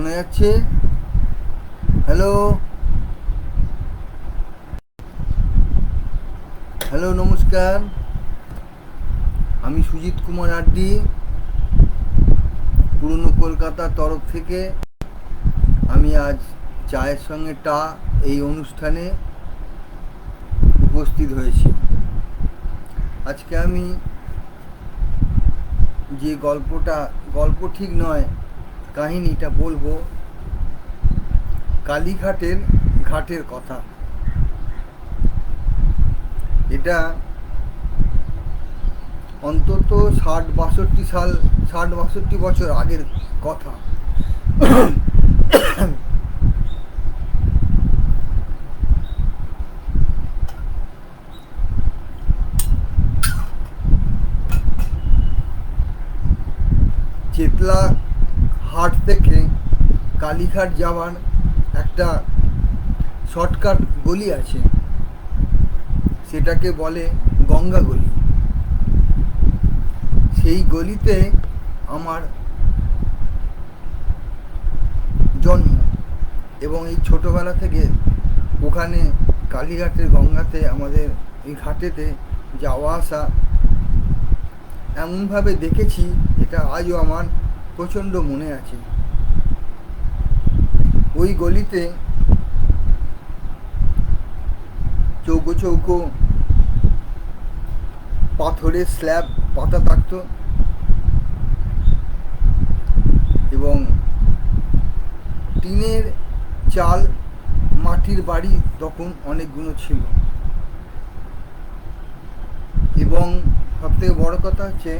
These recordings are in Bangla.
শোনা যাচ্ছে? হ্যালো হ্যালো, নমস্কার। আমি সুজিত কুমার আড্ডি, পুরনো কলকাতার তরফ থেকে। আমি আজ চায়ের সঙ্গে টা এই অনুষ্ঠানে উপস্থিত হয়েছি। আজকে আমি যে গল্প ঠিক নয়, কাহিনীটা বলবো কালীঘাটের ঘাটের কথা। এটা অন্তত 60-62 বছর আগের কথা। চেতলা হাট থেকে কালীঘাট যাওয়ার একটা শর্টকাট গলি আছে, সেটাকে বলে গঙ্গা গলি। সেই গলিতে আমার জন্ম, এবং এই ছোটোবেলা থেকে ওখানে কালীঘাটের গঙ্গাতে, আমাদের এই ঘাটেতে যাওয়া আসা এমনভাবে দেখেছি, এটা আজও আমার প্রচণ্ড মনে আছে। ওই গলিতে চৌকো চৌকো পাথরের স্ল্যাব পাতা থাকতো, এবং টিনের চাল, মাটির বাড়ি তখন অনেকগুলো ছিল। এবং সবথেকে বড় কথা হচ্ছে,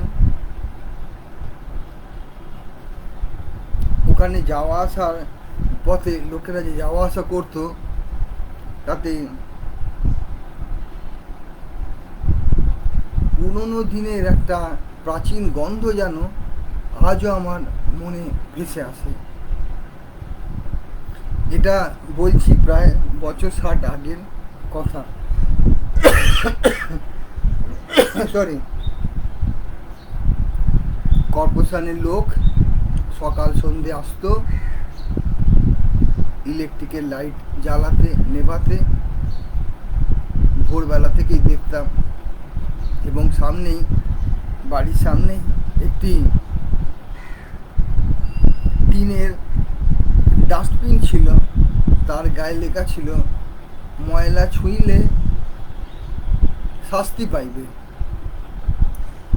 ওখানে যাওয়া আসার পথে লোকেরা যে যাওয়া আসা করতো, তাতে পুরনো দিনের একটা প্রাচীন গন্ধ যেন আজও আমার মনে ভেসে আসে। এটা বলছি প্রায় বছর 60 আগের কথা। সরি, কর্পোরেশনের লোক সকাল সন্ধে আসতো ইলেকট্রিকের লাইট জ্বালাতে নেভাতে। ভোরবেলা থেকেই দেখতাম, এবং বাড়ির সামনেই একটি টিনের ডাস্টবিন ছিল, তার গায়ে লেখা ছিল ময়লা ছুঁইলে শাস্তি পাইবে।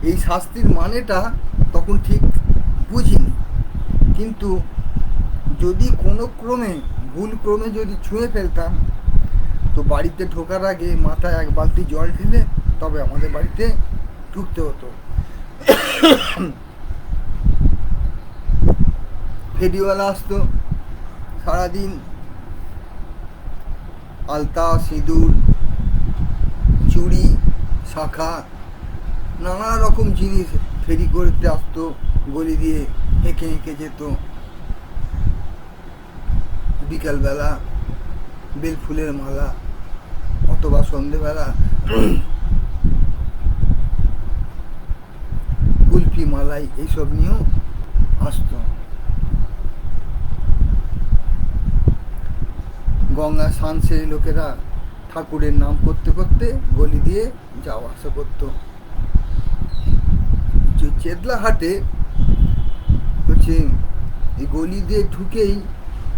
এই শাস্তির মানেটা তখন ঠিক বুঝিনি, কিন্তু যদি কোনো ভুল ক্রমে যদি ছুঁয়ে ফেলতাম, তো বাড়িতে ঢোকার আগে মাথায় 1 বালতি জল ঢেলে তবে আমাদের বাড়িতে ঢুকতে হতো। ফেরিওয়ালা আসতো, সারাদিন আলতা, সিঁদুর, চুড়ি, শাঁখা, নানা রকম জিনিস ফেরি করতে আসতো, গলি দিয়ে হেঁকে হেঁকে যেত। বিকালবেলা বেলফুলের মালা, অথবা সন্ধেবেলা কুলফি, মালাই, এইসব নিয়েও আসতো। গঙ্গা স্নান সেরে লোকেরা ঠাকুরের নাম করতে করতে গলি দিয়ে যাওয়া আসা করতো। চেতলা হাটে হচ্ছে এই গলি দিয়ে ঢুকেই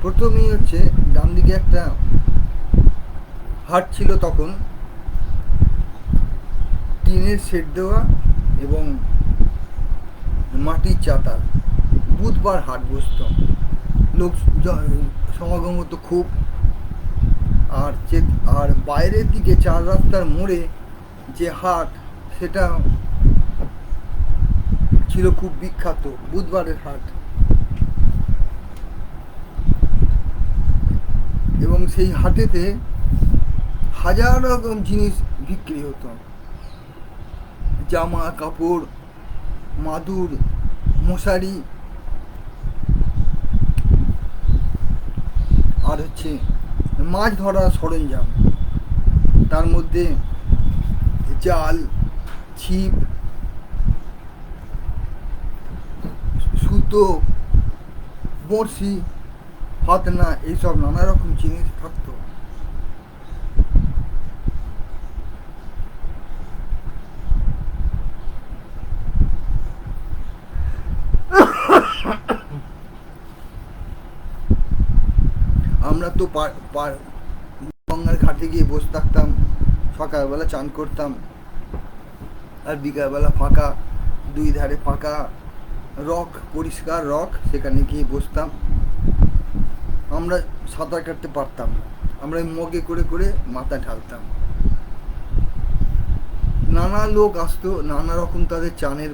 প্রথমেই হচ্ছে ডান দিকে একটা হাট ছিল, তখন টিনের শেড দেওয়া এবং মাটির চাতাল। বুধবার হাট বসতো, লোক সমাগম হতো খুব। আর বাইরের দিকে 4 রাস্তার মোড়ে যে হাট, সেটা ছিল খুব বিখ্যাত বুধবারের হাট। এবং সেই হাটেতে হাজার রকম জিনিস বিক্রি হতো, জামা কাপড়, মাদুর, মশারি, আর হচ্ছে মাছ ধরার সরঞ্জাম। তার মধ্যে জাল, ছিপ, সুতো, বড়শি, ফতনা, এইসব নানা রকম জিনিস থাকতো। আমরা তো গঙ্গার ঘাটে গিয়ে বসে থাকতাম, সকালবেলা চান করতাম, আর বিকালবেলা ফাঁকা, দুই ধারে ফাঁকা রক, পরিষ্কার রক, সেখানে গিয়ে বসতাম। আমরা সাঁতার কাটতে পারতাম না, আমরা মগে করে করে মাথা ঢালতাম। নানা লোক আসতো, নানা রকম তাদের চানের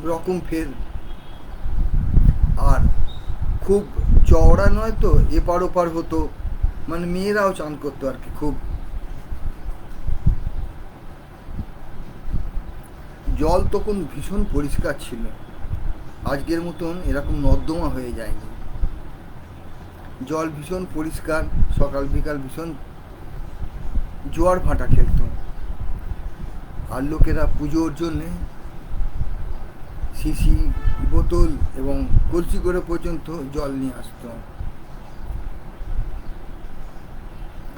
রকম ফের। আর খুব চওড়া নয় তো, এপার ওপার হতো, মানে মেয়েরাও চান করতো আর কি। খুব জল তখন ভীষণ পরিষ্কার ছিল, আজকের মতন এরকম নর্দমা হয়ে যায়নি। জল ভীষণ পরিষ্কার, সকাল বিকাল ভীষণ জোয়ার ভাটা খেলত। আর লোকেরা পুজোর জন্যে শিশি, বোতল এবং কলসি করে পর্যন্ত জল নিয়ে আসতো।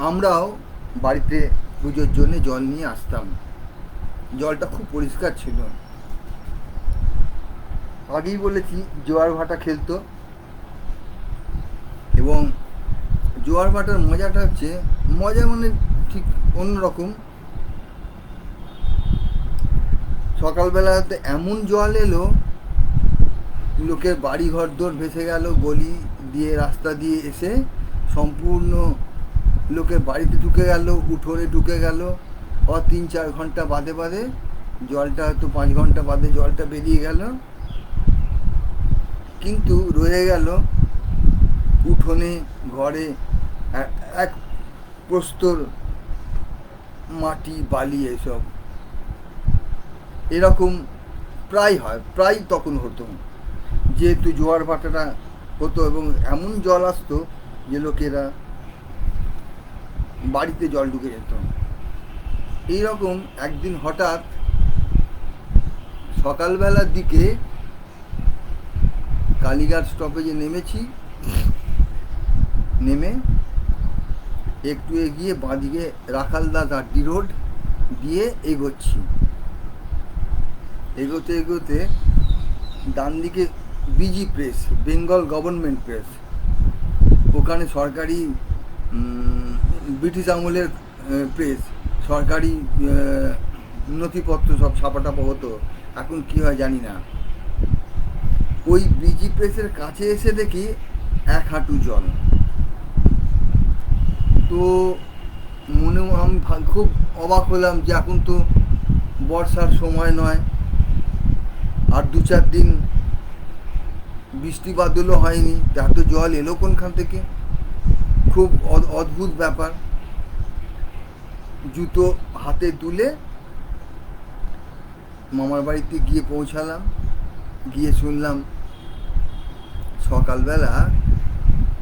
আমরাও বাড়িতে পুজোর জন্য জল নিয়ে আসতাম। জলটা খুব পরিষ্কার ছিল। আগেই বলেছি জোয়ার ভাটা খেলতো, এবং জোয়ার ভাটার মজাটা হচ্ছে, মজা মানে ঠিক অন্যরকম। সকালবেলাতে এমন জল এলো, লোকের বাড়ি ঘর দোর ভেসে গেল, গলি দিয়ে রাস্তা দিয়ে এসে সম্পূর্ণ লোকের বাড়িতে ঢুকে গেল, উঠোনে ঢুকে গেল। 3-4 ঘন্টা বাদে বাদে জলটা, হয়তো 5 ঘন্টা বাদে জলটা বেরিয়ে গেল, কিন্তু রয়ে গেল উঠোনে, ঘরে এক প্রস্তর মাটি, বালি, এসব। এরকম প্রায় হয়, প্রায় তখন হতো, যেহেতু জোয়ার ভাটাটা হতো এবং এমন জল আসতো যে লোকেরা বাড়িতে জল ঢুকে যেত। এইরকম একদিন হঠাৎ সকালবেলার দিকে কালীঘাট স্টপেজে নেমেছি, নেমে একটু এগিয়ে বাঁদিকে রাখালদাস আড্ডি রোড দিয়ে এগোচ্ছি। এগোতে এগোতে ডান দিকে busy press, Bengal government press, ওখানে সরকারি ব্রিটিশ আমলের প্রেস, সরকারি নথিপত্র সব ছাপাটাপা হতো, এখন কি হয় জানি না। ওই বিজি প্রেসের কাছে এসে দেখি 1 হাঁটু জল। তো মনে আমি খুব অবাক হলাম যে এখন তো বর্ষার সময় নয়, আর 2-4 দিন বৃষ্টি বাদলও হয়নি, এত জল এলো কোনখান থেকে? খুব অদ্ভুত ব্যাপার। জুতো হাতে তুলে মামার বাড়িতে গিয়ে পৌঁছালাম। গিয়ে শুনলাম সকালবেলা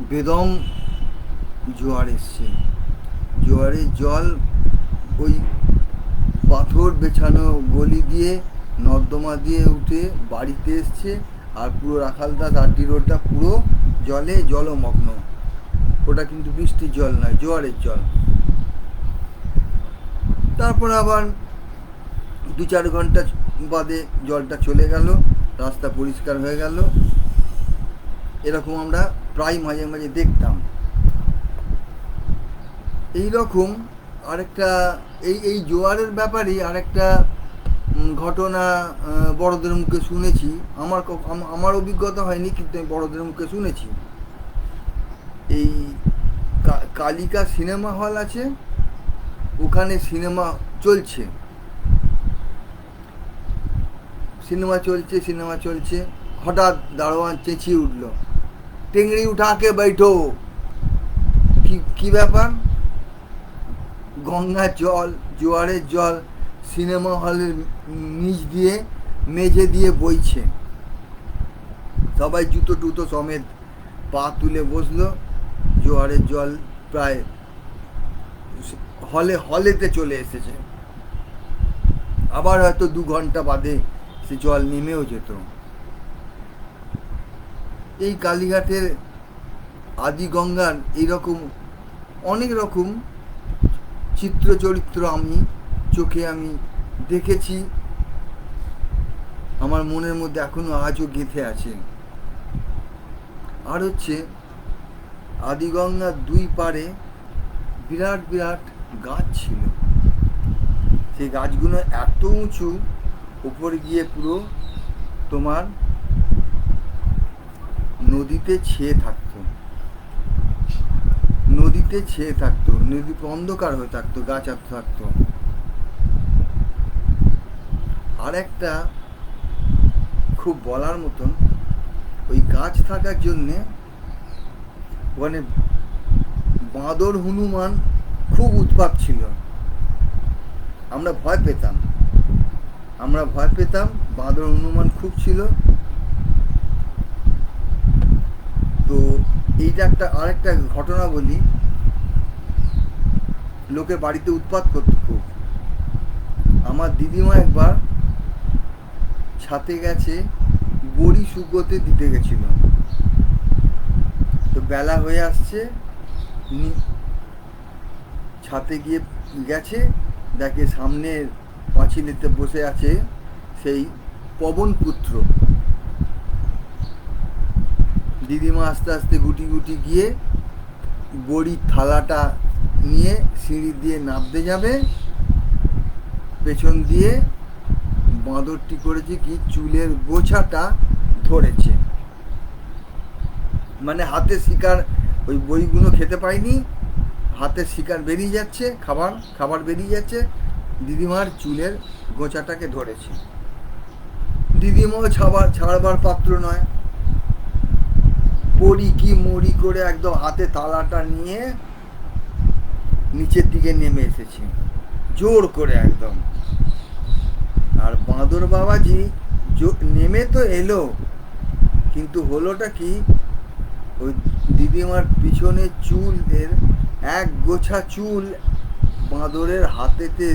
বেদম জোয়ার এসছে। জোয়ারের জল ওই পাথর বেছানো গলি দিয়ে, নর্দমা দিয়ে উঠে বাড়িতে এসছে, আর পুরো রাখালদাস আড্ডি রোডটা পুরো জলে জলমগ্ন। ওটা কিন্তু বৃষ্টির জল নয়, জোয়ারের জল। তারপর আবার 2-4 ঘন্টা বাদে জলটা চলে গেল, রাস্তা পরিষ্কার হয়ে গেল। এরকম আমরা প্রায় মাঝে মাঝে দেখতাম। এই রকম আরেকটা, এই জোয়ারের ব্যাপারে আরেকটা ঘটনা বড়দের মুখে শুনেছি। আমার অভিজ্ঞতা হয়নি, কিন্তু আমি বড়দের মুখে শুনেছি। এই কালিকা সিনেমা হল আছে, ওখানে সিনেমা চলছে, সিনেমা চলছে, হঠাৎ দারোয়ান চেঁচিয়ে উঠল, টেংরি উঠাকে बैठो। কি ব্যাপার? গঙ্গার জল, জোয়ারের জল সিনেমা হলের নিচ দিয়ে, মেঝে দিয়ে বইছে। সবাই জুতো টুতো সমেত পা তুলে বসলো। জোয়ারের জল প্রায় হলেতে চলে এসেছে। আবার হয়তো 2 ঘন্টা বাদে সে জল নেমেও যেত। এই কালীঘাটের আদি গঙ্গার এইরকম অনেক রকম চিত্র চরিত্র আমি চোখে আমি দেখেছি, আমার মনের মধ্যে এখনো আজও গেঁথে আছে। আর হচ্ছে আদি গঙ্গার দুই পারে বিরাট বিরাট গাছ ছিল। সেই গাছগুলো এত উঁচু, উপরে গিয়ে পুরো তোমার নদীতে ছেয়ে থাকতো, নদীতে ছেয়ে থাকতো, নদী অন্ধকার হয়ে থাকতো, গাছ এত থাকতো। আর একটা খুব বলার মতন, ওই গাছ থাকার জন্যে ওখানে বাঁদর হনুমান খুব উৎপাত ছিল। আমরা ভয় পেতাম, বাঁদর হনুমান খুব ছিল। তো এইটা একটা আরেকটা ঘটনা বলি। লোকে বাড়িতে উৎপাত করতো খুব। আমার দিদিমা একবার ছাতে গেছে, বড়ি শুকোতে দিতে গেছিল। তো বেলা হয়ে আসছে, ছাতে গিয়ে গেছে, দেখে সামনের পাঁচিলেতে বসে আছে সেই পবন পুত্র। দিদিমা আস্তে আস্তে গুটি গুটি গিয়ে বড়ির থালাটা নিয়ে সিঁড়ি দিয়ে নামতে যাবে, পেছন দিয়ে বাঁদরটি করেছে কি, চুলের গোছাটা ধরেছে। মানে হাতে শিকার, ওই বইগুলো খেতে পায়নি, হাতের শিকার বেরিয়ে যাচ্ছে, খাবার বেরিয়ে যাচ্ছে, দিদিমার চুলের গোছাটাকে ধরেছে। দিদিমাও ছাড়বার পাত্র নয়, পড়ি কি মরি করে একদম হাতে তালাটা নিয়ে নিচের দিকে নেমে এসেছে জোর করে একদম। আর বাঁদর বাবাজি নেমে তো এলো, কিন্তু হলোটা কি, ওই দিদিমার পিছনে চুলের এক গোছা চুল বাঁদরের হাতেতে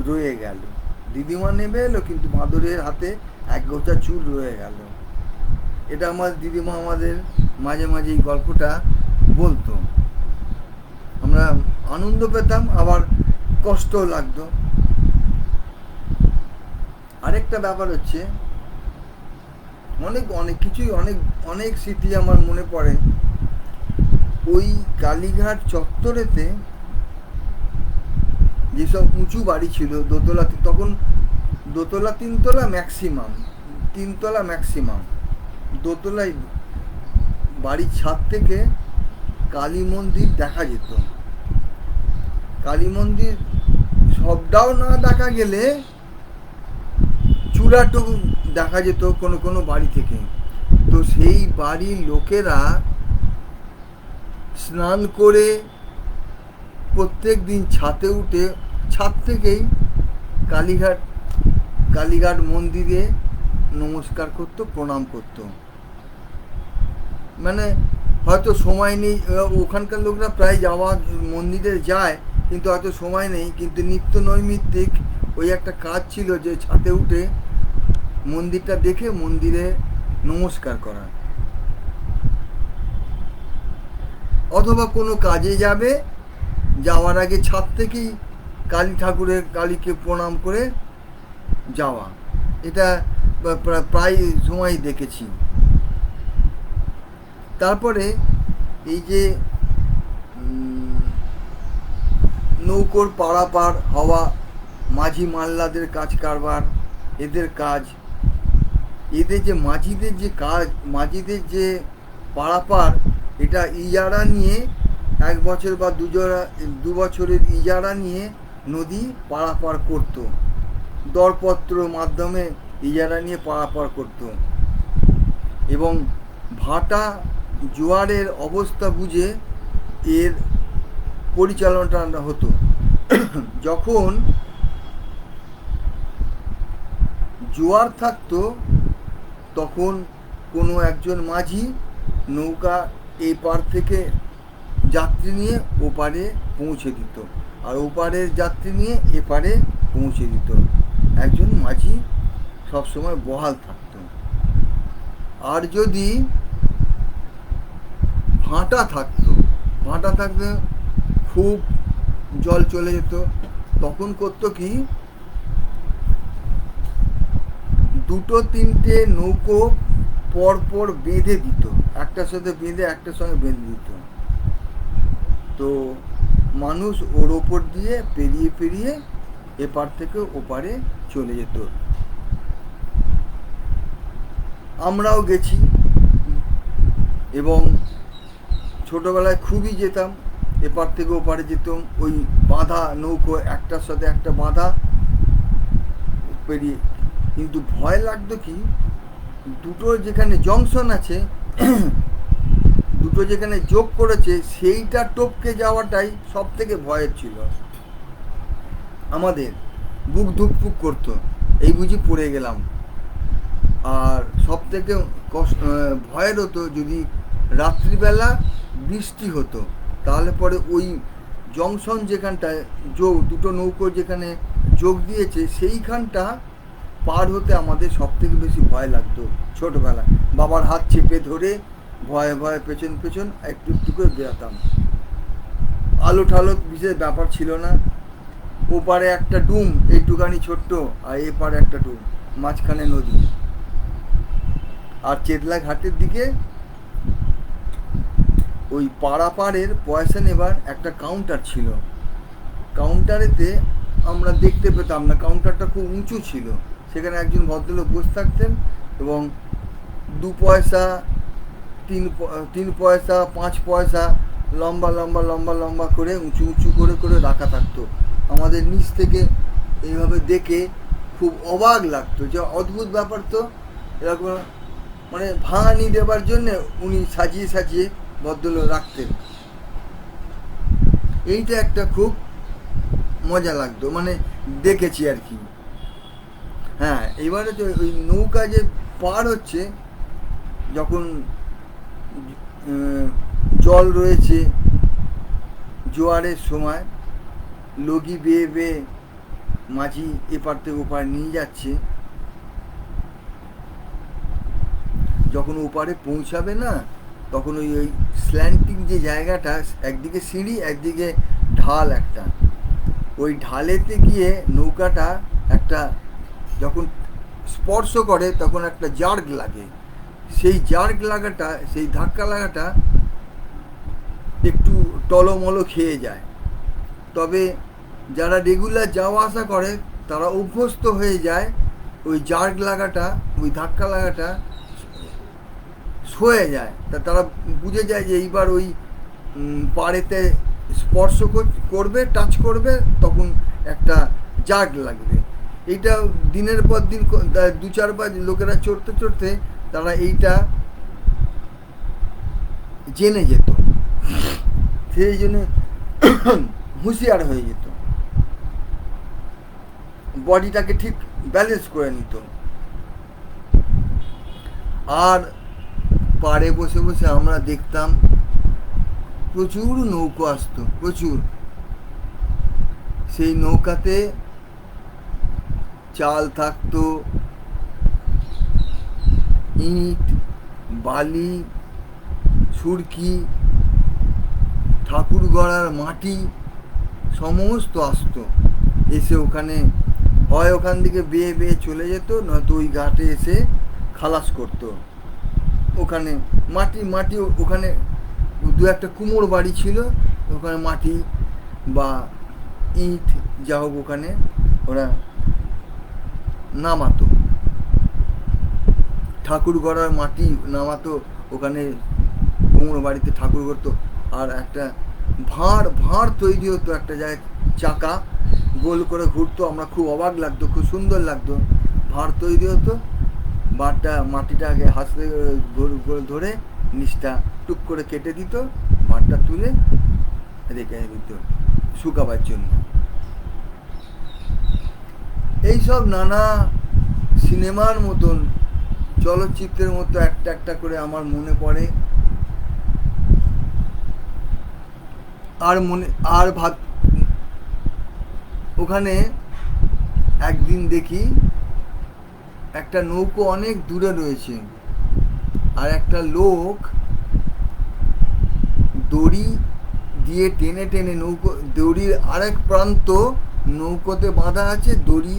রয়ে গেল। দিদিমা নেমে এলো, কিন্তু বাঁদরের হাতে এক গোছা চুল রয়ে গেল। এটা আমার দিদিমা আমাদের মাঝে মাঝে এই গল্পটা বলতো। আমরা আনন্দ পেতাম, আবার কষ্টও লাগতো। আরেকটা ব্যাপার হচ্ছে, অনেক কিছুই অনেক স্মৃতি আমার মনে পড়ে। ওই কালীঘাট চত্বরেতে যেসব উঁচু বাড়ি ছিল, দোতলা, তখন দোতলা তিনতলা ম্যাক্সিমাম, দোতলায় বাড়ির ছাদ থেকে কালী মন্দির দেখা যেত। কালী মন্দির সবটাও না দেখা গেলে চূড়াটুকু দেখা যেত কোনো কোনো বাড়ি থেকে। তো সেই বাড়ির লোকেরা স্নান করে প্রত্যেক দিন ছাদে উঠে, ছাদ থেকেই কালীঘাট মন্দিরে নমস্কার করতো, প্রণাম করতো। মানে হয়তো সময় নেই, ওখানকার লোকরা প্রায় মন্দিরে যায়, কিন্তু হয়তো সময় নেই, কিন্তু নিত্য নৈমিত্তিক ওই একটা কাজ ছিল যে ছাদে উঠে মন্দিরটা দেখে মন্দিরে নমস্কার করা। অথবা কোনো কাজে যাওয়ার আগে ছাদ থেকেই কালীকে প্রণাম করে যাওয়া, এটা প্রায় সময় দেখেছি। তারপরে এই যে নৌকোর পারাপার হওয়া, মাঝি মাল্লাদের কাজ কারবার, এদের যে মাঝিদের যে পারাপার, এটা ইজারা নিয়ে 1 বছর বা 2 বছরের ইজারা নিয়ে নদী পারাপার করত, দরপত্র মাধ্যমে ইজারা নিয়ে পারাপার করত। এবং ভাটা জোয়ারের অবস্থা বুঝে এর পরিচালনাটা হতো। যখন জোয়ার থাকতো, তখন কোনো একজন মাঝি নৌকা এই পার থেকে যাত্রী নিয়ে ওপারে পৌঁছে দিত, আর ওপারের যাত্রী নিয়ে এপারে পৌঁছে দিত। একজন মাঝি সবসময় বহাল থাকতো। আর যদি ভাঁটা থাকতো, খুব জল চলে যেত। তখন করতো কি, দুটো তিনটে নৌকো পর পর বেঁধে দিত, একটার সাথে বেঁধে একটার সঙ্গে বেঁধে দিত। তো মানুষ ওর ওপর দিয়ে পেরিয়ে পেরিয়ে এপার থেকে ওপারে চলে যেত। আমরাও গেছি এবং ছোটবেলায় খুবই যেতাম, এপার থেকে ওপারে যেতাম, ওই বাঁধা নৌকো একটার সাথে একটা বাঁধা পেরিয়ে। কিন্তু ভয় লাগতো কি, দুটো যেখানে জংশন আছে দুটো যেখানে যোগ করেছে সেইটা টপকে যাওয়াটাই সব থেকে ভয়ের ছিল আমাদের। বুক ধুকপুক করতো, এই বুঝি পড়ে গেলাম। আর সব থেকে কষ্ট ভয়ের হতো যদি রাত্রিবেলা বৃষ্টি হতো, তাহলে পরে ওই জংশন যেখানটায় দুটো নৌকো যেখানে যোগ দিয়েছে সেইখানটা পার হতে আমাদের সব থেকে বেশি ভয় লাগতো ছোটবেলায়। বাবার হাত চেপে ধরে ভয়ে ভয়ে পেছন পেছন একটু একটু করে বেরাতাম। আলো ঠালো বিশেষ ব্যাপার ছিল না, ওপারে একটা ডুম এইটুকানি ছোট্ট, আর এপারে একটা ডুম, মাঝখানে নদী। আর চেতলা ঘাটের দিকে ওই পাড়াপাড়ের পয়সা নেবার একটা কাউন্টার ছিল। কাউন্টারেতে আমরা দেখতে পেতাম না, কাউন্টারটা খুব উঁচু ছিল, সেখানে একজন ভদ্রলোক বসে থাকতেন এবং 2 পয়সা, 3 পয়সা, 5 পয়সা লম্বা লম্বা লম্বা লম্বা করে উঁচু উঁচু করে করে রাখা থাকতো। আমাদের নিচ থেকে এইভাবে দেখে খুব অবাক লাগতো, যে অদ্ভুত ব্যাপার তো। এরকম মানে ভাঙানি দেবার জন্যে উনি সাজিয়ে সাজিয়ে ভদ্রলোক রাখতেন। এইটা একটা খুব মজা লাগতো, মানে দেখেছি আর কি। হ্যাঁ, এবারে তো ওই নৌকা যে পার হচ্ছে, যখন জল রয়েছে, জোয়ারের সময় লগি বেয়ে বেয়ে মাঝি এপার থেকে ওপার নিয়ে যাচ্ছে, যখন ওপারে পৌঁছাবে না, তখন ওই ওই স্ল্যান্টিং যে জায়গাটা, একদিকে সিঁড়ি একদিকে ঢাল একটা, ওই ঢালেতে গিয়ে নৌকাটা একটা যখন স্পর্শ করে তখন একটা জার্ক লাগে, সেই জার্ক লাগাটা, সেই ধাক্কা লাগাটা একটু টলমলো খেয়ে যায়। তবে যারা রেগুলার যাওয়া আসা করে তারা অভ্যস্ত হয়ে যায় ওই জার্ক লাগাটা, ওই ধাক্কা লাগাটা সয়ে যায়, তা তারা বুঝে যায় যে এইবার ওই পাড়েতে স্পর্শ করবে, টাচ করবে, তখন একটা জার্ক লাগবে। এইটা দিনের পর দিন 2-4 বার লোকেরা চড়তে চড়তে তারা এইটা জেনে যেত, সেই জন্য হুঁশিয়ার হয়ে যেত, বডিটাকে ঠিক ব্যালেন্স করে নিত। আর পাড়ে বসে বসে আমরা দেখতাম প্রচুর নৌকো আসতো, প্রচুর। সেই নৌকাতে চাল থাকতো, ইট, বালি, সুরকি, ঠাকুর গড়ার মাটি সমস্ত আসতো, এসে ওখানে হয় ওখান থেকে বেয়ে বেয়ে চলে যেত, নয়তো ওই ঘাটে এসে খালাস করতো। ওখানে মাটি মাটি ওখানে 2-একটা কুমোর বাড়ি ছিল, ওখানে মাটি বা ইট যা হোক ওখানে ওরা নামাতো, ঠাকুর গড়ার মাটি নামাতো ওখানে কুমোর বাড়িতে ঠাকুর করতো। আর একটা ভাঁড় তৈরি হতো একটা জায়গায়, চাকা গোল করে ঘুরতো, আমরা খুব অবাক লাগতো, খুব সুন্দর লাগতো। ভাঁড় তৈরি হতো, ভাঁড়টা মাটিটাকে হাতে ধরে নিচটা টুক করে কেটে দিত, ভাঁড়টা তুলে রেখে দিত শুকাবার জন্য। এইসব নানা সিনেমার মতন, চলচ্চিত্রের মতো একটা একটা করে আমার মনে পড়ে। আর ওখানে একদিন দেখি একটা নৌকো অনেক দূরে রয়েছে, আর একটা লোক দড়ি দিয়ে টেনে টেনে নৌকো, দড়ির আরেক প্রান্ত নৌকোতে বাঁধা আছে, দড়ি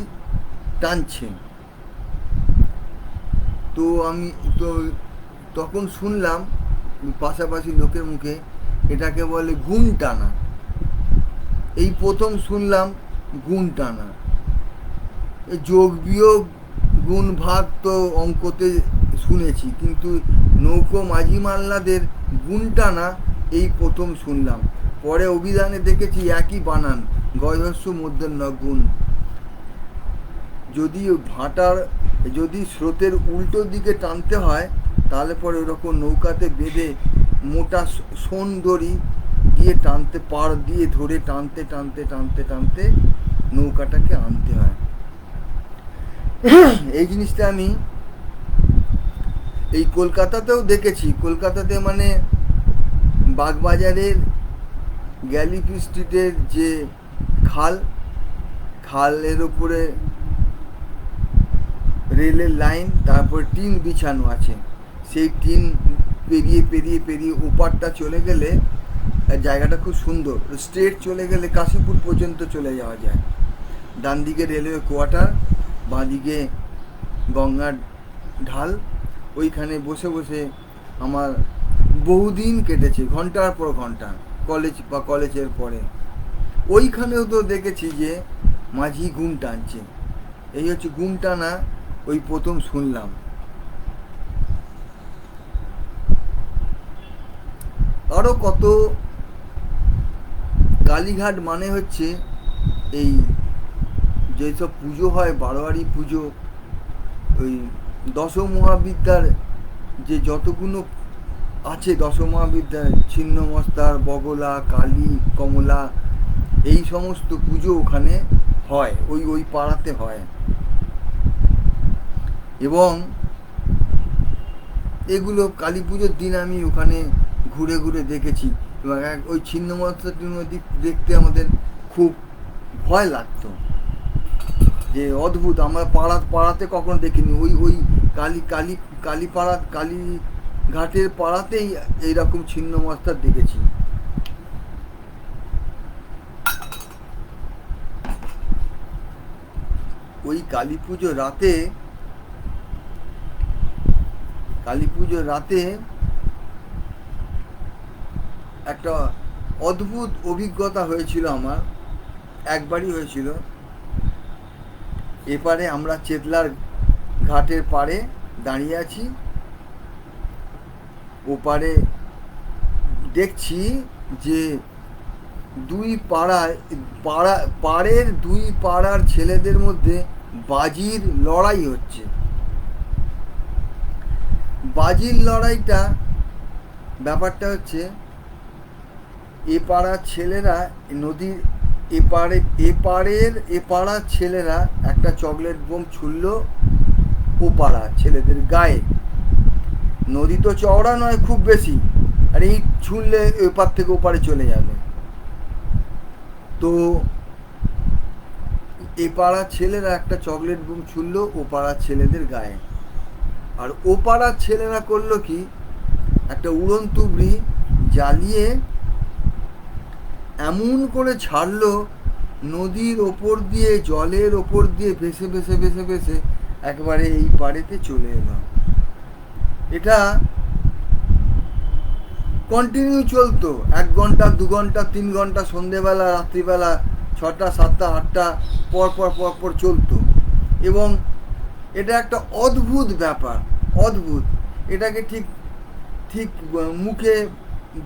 টানছে। তো আমি তো তখন শুনলাম পাশাপাশি লোকের মুখে এটাকে বলে গুণ টানা। এই প্রথম শুনলাম গুণ টানা। যোগ বিয়োগ গুণ ভাগ তো অঙ্কতে শুনেছি, কিন্তু নৌকো মাঝি মাল্লাদের গুণ টানা এই প্রথম শুনলাম। পরে অভিধানে দেখেছি একই বানান, গয়হস্য মূর্ধন্য গুণ। যদি ভাটার, যদি স্রোতের উল্টো দিকে টানতে হয় তাহলে পরে ওরকম নৌকাতে বেঁধে মোটা সোন দড়ি দিয়ে টানতে, পাড় দিয়ে ধরে টানতে টানতে টানতে টানতে নৌকাটাকে আনতে হয়। এই জিনিসটা আমি এই কলকাতাতেও দেখেছি। কলকাতাতে মানে বাগবাজারের গ্যালিপি স্ট্রিটের যে খাল, খালের ওপরে রেলের লাইন, তারপর টিন বিছানো আছে। সেই টিন পেরিয়ে পেরিয়ে পেরিয়ে ওপারটা চলে গেলে জায়গাটা খুব সুন্দর, স্ট্রেট চলে গেলে কাশীপুর পর্যন্ত চলে যাওয়া যায়। ডান দিকে রেলওয়ে কোয়ার্টার, বাঁ দিকে গঙ্গার ঢাল। ওইখানে বসে বসে আমার বহুদিন কেটেছে, ঘন্টার পর ঘন্টা, কলেজ বা কলেজের পরে। ওইখানেও তো দেখেছি যে মাঝি গুণ টানছে। এই হচ্ছে গুণ টানা, ওই প্রথম শুনলাম। আরও কত, কালীঘাট মানে হচ্ছে এই যেসব পুজো হয়, বারোয়ারি পুজো, ওই দশমহাবিদ্যার যে যতগুলো আছে, দশমহাবিদ্যার ছিন্নমস্তার, বগলা, কালী, কমলা, এই সমস্ত পুজো ওখানে হয়, ওই ওই পাড়াতে হয়। এবং এগুলো কালী পুজোর দিন আমি ওখানে ঘুরে ঘুরে দেখেছি। এবং ওই ছিন্নমস্তাটি নদী দেখতে আমাদের খুব ভয় লাগতো, যে অদ্ভুত, আমরা পাড়াতে কখনো দেখিনি। ওই ওই কালীপাড়া, কালীঘাটের পাড়াতেই এইরকম ছিন্নমস্তা দেখেছি। ওই কালী পুজো রাতে একটা অদ্ভুত অভিজ্ঞতা হয়েছিল আমার। একবারই হয়েছিল। এপারে আমরা চেতলার ঘাটের পাড়ে দাঁড়িয়ে আছি, ওপারে দেখছি যে দুই পাড়ের দুই পাড়ার ছেলেদের মধ্যে বাজির লড়াই হচ্ছে। বাজির লড়াইটা, ব্যাপারটা হচ্ছে এ পাড়ার ছেলেরা নদীর এপাড়ার ছেলেরা একটা চকলেট বোম ছুড়ল ও পাড়ার ছেলেদের গায়ে। নদী তো চওড়া নয় খুব বেশি, আর এই ছুঁড়লে এপার থেকে ওপারে চলে যাবে। তো এ পাড়ার ছেলেরা একটা চকলেট বোম ছুড়ল ও পাড়ার ছেলেদের গায়ে। আর ও পাড়ার ছেলেরা করলো কি, একটা উড়ন তুবড়ি জ্বালিয়ে এমন করে ছাড়লো, নদীর ওপর দিয়ে, জলের ওপর দিয়ে ভেসে ভেসে ভেসে ভেসে একবারে এই পাড়েতে চলে এলো। এটা কন্টিনিউ চলতো, 1 ঘন্টা 2 ঘন্টা 3 ঘন্টা, সন্ধেবেলা, রাত্রিবেলা 6টা 7টা 8টা পর পর পর পর চলতো। এবং এটা একটা অদ্ভুত ব্যাপার, অদ্ভুত। এটাকে ঠিক ঠিক মুখে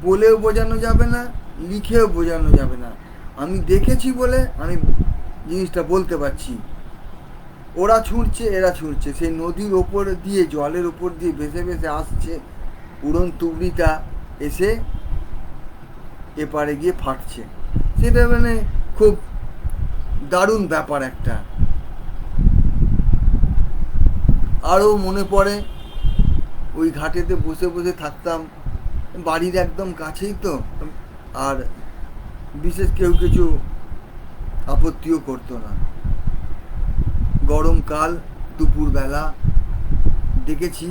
বলেও বোঝানো যাবে না, লিখেও বোঝানো যাবে না। আমি দেখেছি বলে আমি জিনিসটা বলতে পারছি। ওরা ছুঁড়ছে, এরা ছুঁড়ছে, সেই নদীর ওপর দিয়ে, জলের ওপর দিয়ে ভেসে ভেসে আসছে উড়ন তুবড়িটা, এসে এপারে গিয়ে ফাটছে। সেটা মানে খুব দারুণ ব্যাপার একটা। আরও মনে পড়ে, ওই ঘাটেতে বসে বসে থাকতাম, বাড়ির একদম কাছেই তো, আর বিশেষ কেউ কিছু আপত্তিও করতো না। গরমকাল, দুপুরবেলা দেখেছি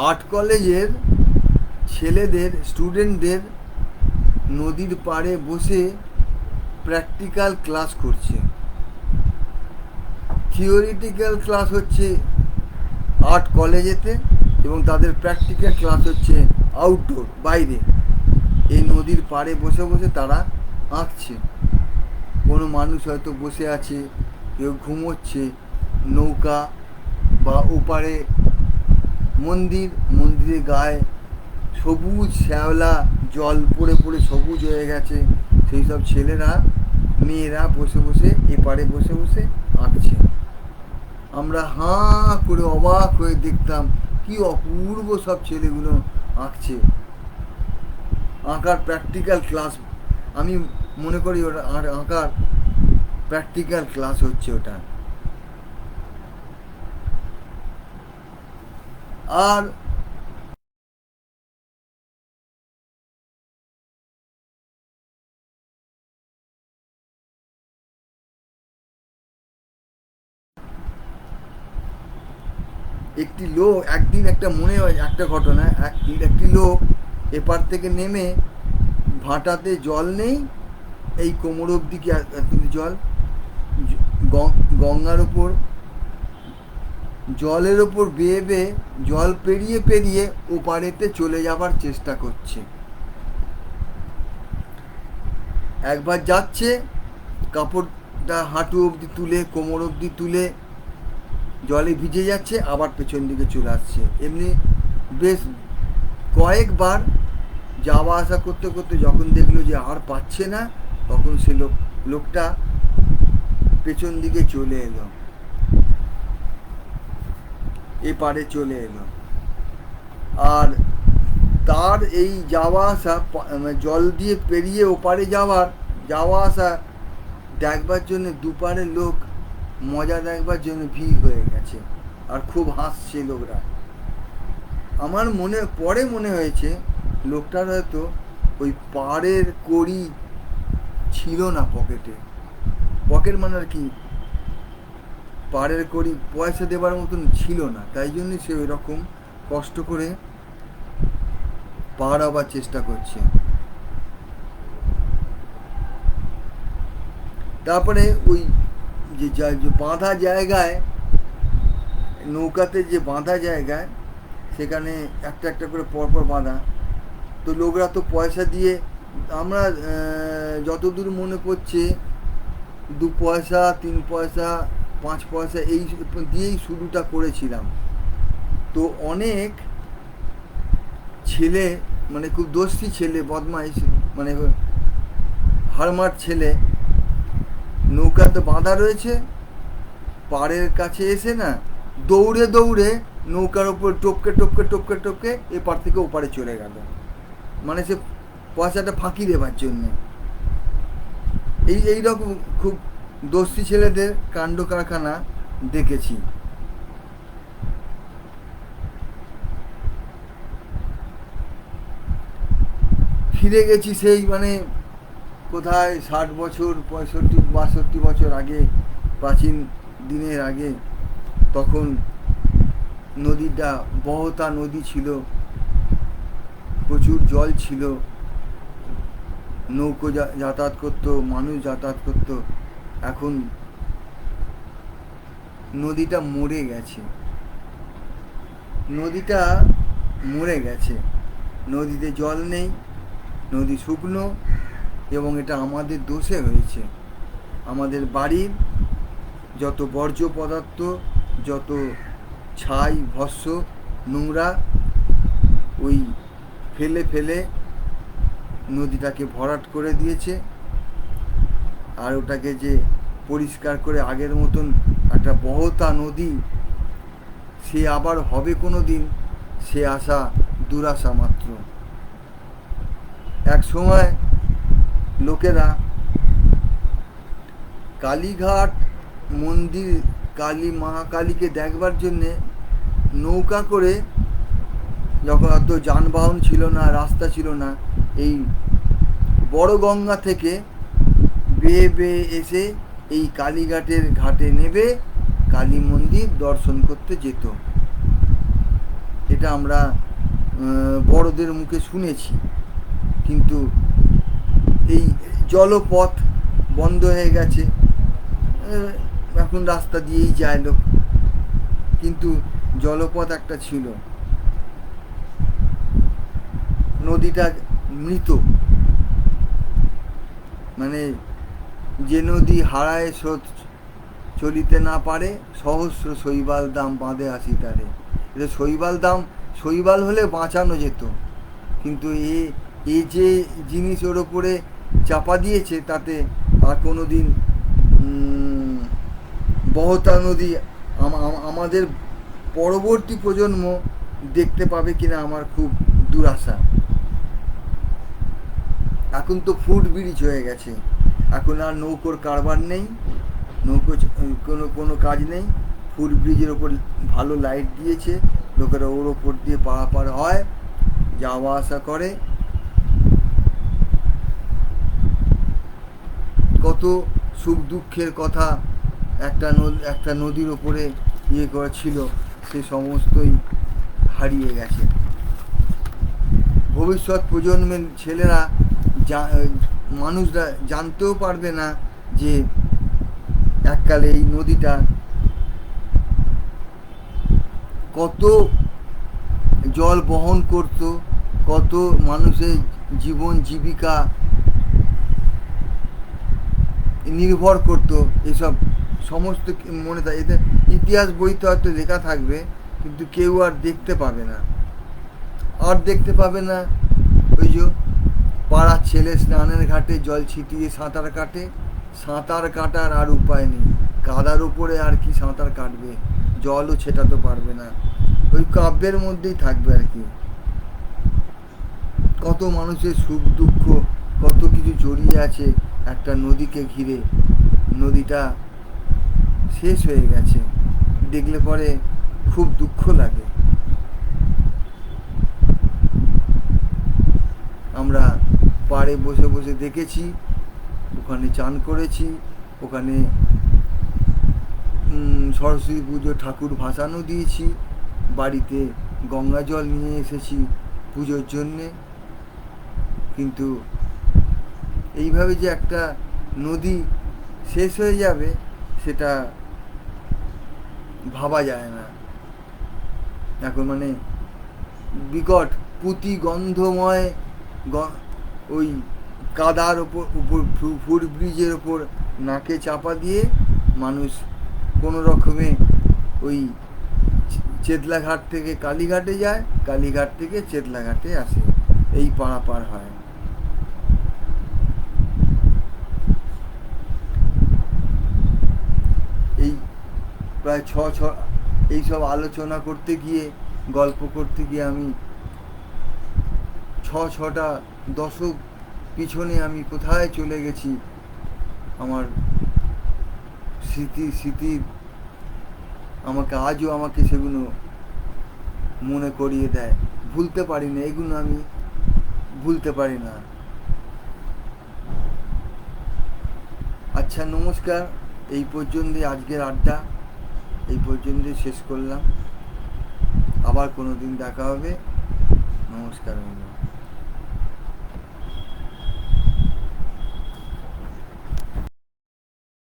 আর্ট কলেজের ছেলেদের স্টুডেন্টদের নদীর পাড়ে বসে প্র্যাকটিক্যাল ক্লাস করছে। থিওরিটিক্যাল ক্লাস হচ্ছে আর্ট কলেজেতে, এবং তাদের প্র্যাকটিক্যাল ক্লাস হচ্ছে আউটডোর, বাইরে। এই নদীর পাড়ে বসে বসে তারা আঁকছে। কোনো মানুষ হয়তো বসে আছে, কেউ ঘুমোচ্ছে, নৌকা বা ওপারে মন্দিরের গায়ে সবুজ শ্যাওলা জল পড়ে পড়ে সবুজ হয়ে গেছে, সেই সব ছেলেরা মেয়েরা বসে বসে এপারে বসে বসে আঁকছে। আমরা হাঁ করে অবাক হয়ে দেখতাম, কি অপূর্ব সব ছেলেগুলো আঁকছে। আঁকার প্র্যাকটিক্যাল ক্লাস, আমি মনে করি ওটা আঁকার প্র্যাকটিক্যাল ক্লাস হচ্ছে ওটা। আর একটি লোক একদিন, একটা মনে হয় একটা ঘটনা, একটি লোক এপার থেকে নেমে, ভাটাতে জল নেই, এই কোমর অবধি কি জল, গঙ্গার ওপর জলের ওপর বেয়ে বেয়ে জল পেরিয়ে পেরিয়ে ওপারেতে চলে যাবার চেষ্টা করছে। একবার যাচ্ছে, কাপড়টা হাঁটু অবধি তুলে, কোমর অবধি তুলে জলে ভিজে যাচ্ছে, আবার পেছন দিকে চলে আসছে। এমনি বেশ কয়েকবার যাওয়া আসা করতে করতে যখন দেখলো যে আর পাচ্ছে না, তখন সে লোকটা পেছন দিকে চলে এলো, এপারে চলে এলো। আর তার এই যাওয়া আসা, জল দিয়ে পেরিয়ে ওপারে যাওয়া আসা দেখবার জন্য দুপারের লোক মজা দেখবার জন্য ভিড় হয়ে গেছে, আর খুব হাসছে লোকরা। আমার পরে মনে হয়েছে লোকটার হয়তো ওই পাড়ের কড়ি ছিল না পকেটে। পকেট মানে আর কি, পাড়ের কড়ি পয়সা দেবার মতন ছিল না, তাই জন্য সে ওই রকম কষ্ট করে পার হবার চেষ্টা করছে। তারপরে ওই যে বাঁধা জায়গায়, নৌকাতে যে বাঁধা জায়গায়, সেখানে একটা একটা করে পরপর বাঁধা, তো লোকরা তো পয়সা দিয়ে, আমরা যতদূর মনে পড়ছে 2 পয়সা 3 পয়সা 5 পয়সা এই দিয়েই শুরুটা করেছিলাম। তো অনেক ছেলে, মানে খুব দোষী ছেলে, বদমাইশ, মানে হারমার ছেলে, নৌকাতে বাঁধা রয়েছে, পাড়ের কাছে এসে না দৌড়ে দৌড়ে নৌকার ওপর টপকে টপকে টপকে টপকে এপার থেকে ওপারে চলে গেল, মানে সে পয়সাটা ফাঁকি দেবার জন্য। এইরকম খুব দোষী ছেলেদের কাণ্ড কারখানা দেখেছি। ফিরে গেছি সেই, মানে কোথায় 60 বছর 65 62 বছর আগে, প্রাচীন দিনের আগে। তখন নদীটা বহতা নদী ছিল, প্রচুর জল ছিল, নৌকো যাতায়াত করতো, মানুষ যাতায়াত করতো। এখন নদীটা মরে গেছে, নদীটা মরে গেছে, নদীতে জল নেই, নদী শুকনো, এবং এটা আমাদের দোষে হয়েছে। আমাদের বাড়ির যত বর্জ্য পদার্থ, যত ছাই ভস্ম নোংরা, ওই ফেলে ফেলে নদীটাকে ভরাট করে দিয়েছে। আর ওটাকে যে পরিষ্কার করে আগের মতন একটা বহতা নদী সে আবার হবে কোনো দিন, সে আশা দুরাশা মাত্র। এক সময় লোকেরা কালীঘাট মন্দির, মহাকালীকে দেখবার জন্যে নৌকা করে, যখন অত যানবাহন ছিল না, রাস্তা ছিল না, এই বড় গঙ্গা থেকে বেয়ে বেয়ে এসে এই কালীঘাটের ঘাটে নেবে কালী মন্দির দর্শন করতে যেত। এটা আমরা বড়দের মুখে শুনেছি, কিন্তু এই জলপথ বন্ধ হয়ে গেছে, এখন রাস্তা দিয়েই যায় লোক, কিন্তু জলপথ একটা ছিল। নদীটা মৃত, মানে যে নদী হারায় স্রোত চলিতে না পারে, সহস্র শৈবাল দাম বাঁধে আসি তারে। এটা শৈবাল হলে বাঁচানো যেত, কিন্তু এ যে জিনিস ওর ওপরে চাপা দিয়েছে, তাতে আর কোনো দিন বহতা নদী আমাদের পরবর্তী প্রজন্ম দেখতে পাবে কিনা আমার খুব দুরাশা। এখন তো ফুট ব্রিজ হয়ে গেছে, এখন আর নৌকোর কারবার নেই, নৌকো কোনো কাজ নেই। ফুট ব্রিজের ওপর ভালো লাইট দিয়েছে, লোকেরা ওর ওপর দিয়ে পারাপার হয়, যাওয়া আসা করে। কত সুখ দুঃখের কথা একটা নদীর ওপরে করা ছিল, সে সমস্তই হারিয়ে গেছে। ভবিষ্যৎ প্রজন্মের ছেলেরা, মানুষরা জানতেও পারবে না যে এককালে এই নদীটা কত জল বহন করত, কত মানুষের জীবন জীবিকা নির্ভর করত। এসব সমস্ত মনে থাকে, এতে ইতিহাস বইতে হয়তো লেখা থাকবে, কিন্তু কেউ আর দেখতে পাবে না। ওই যে পাড়ার ছেলে স্নানের ঘাটে জল ছিটিয়ে সাঁতার কাটার আর উপায় নেই, কাদার উপরে আর কি সাঁতার কাটবে, জলও ছেটাতে পারবে না, ওই কাব্যের মধ্যেই থাকবে আর কি। কত মানুষের সুখ দুঃখ, কত কিছু জড়িয়ে আছে একটা নদীকে ঘিরে। নদীটা শেষ হয়ে গেছে, দেখলে পরে খুব দুঃখ লাগে। আমরা পাড়ে বসে বসে দেখেছি, ওখানে চান করেছি, ওখানে সরস্বতী পুজো ঠাকুর ভাসানো দিয়েছি, বাড়িতে গঙ্গা জল নিয়ে এসেছি পুজোর জন্যে। কিন্তু এইভাবে যে একটা নদী শেষ হয়ে যাবে, সেটা ভাবা যায় না। এখন মানে বিকট পুঁতি গন্ধময় ওই কাদার ওপর ফুট ব্রিজের ওপর নাকে চাপা দিয়ে মানুষ কোনো রকমে ওই চেতলাঘাট থেকে কালীঘাটে যায়, কালীঘাট থেকে চেতলাঘাটে আসে, এই পারাপার হয়। এই প্রায় এইসব আলোচনা করতে গিয়ে, গল্প করতে গিয়ে আমি ছটা দশক পিছনে আমি কোথায় চলে গেছি। আমার স্মৃতি আমাকে সেগুলো মনে করিয়ে দেয়। ভুলতে পারি না, এগুলো আমি ভুলতে পারি না। আচ্ছা, নমস্কার। এই পর্যন্তই আজকের আড্ডা, এই পর্যন্তই শেষ করলাম। আবার কোনো দিন দেখা হবে। নমস্কার।